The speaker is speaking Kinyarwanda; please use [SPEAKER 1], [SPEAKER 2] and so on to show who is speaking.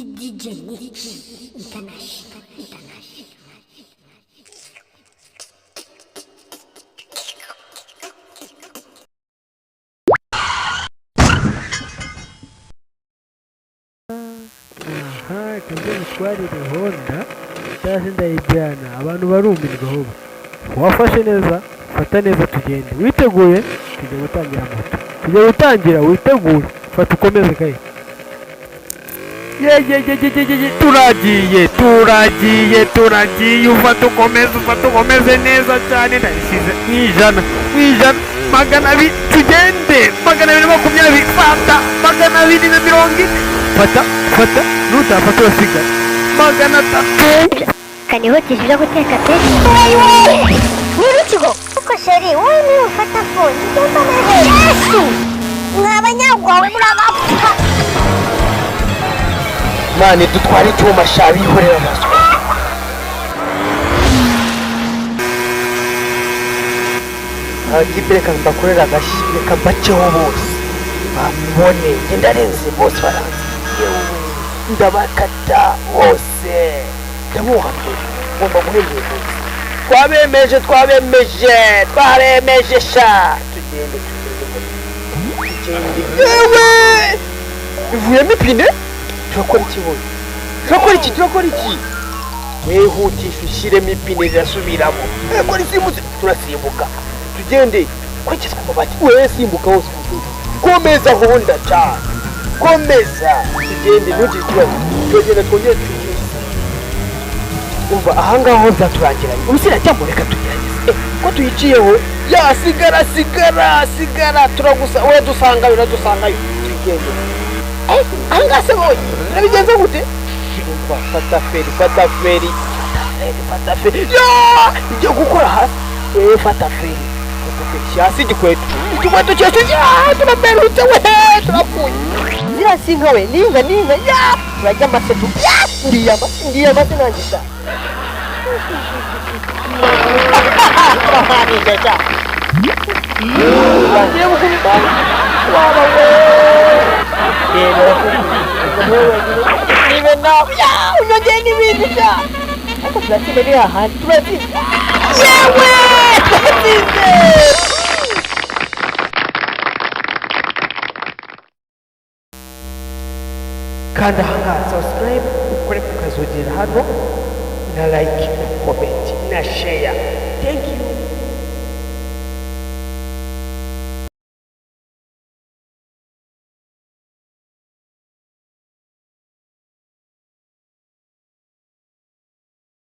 [SPEAKER 1] DJ Nichi International.
[SPEAKER 2] Aha, tuze gutwarira Honda cyangwa ndayijyana abantu barumirwa ahubwo wafashe neza fata neza tugende witeguye tujya gutangira moto tujya gutangira witeguye fata ukomeze kaye turagiye ufata ukomeze neza cyane ndayishyize mwijana magana abiri tugende 220 fata 240 fata nutafata urasiga 300
[SPEAKER 1] kanihutishije guteka tete n'ibikigo uko sheri wowe niwe ufata fone ndumva nahe yesu mwabanyagwawe murabapfa
[SPEAKER 3] mani dutwara icyuma shabi ihorera amaso abagipe reka mbakorera agashyi reka mbaceho bose bamubone ngenda arenze bose baranze yewe ndabakata bose ndamuhamye ngomba guhembuza twabemeje sha tugende yewe ivuyemo ipine turakora iki wehutisha ushyiremo ipine rirasubiramo kora isimutse turasimbuka tugende kwekezwa amabati we simbuka hose komeza Honda cyane komeza tugende ntugire ikibazo tugende twongere tugire umva ahangaha ho nzaturangiranye ubusira cyangwa reka tugerageze ko tuyiciyeho sigara turagusa we dusangayo tugende ahangaha se boye nabigenze gute umva fata feri igiye gukora hasi fata feri hasi igikweto cyacu turaberutse we turapfuye sinka we ninga turajya amasetu ndiyama sinangiza unongeye n'ibindi sha ariko turatsinda ni hahandi turatsinda yewe turatsinze kanda ahangaha subscribe ukore kukazogera hano na like na comment na share thank you.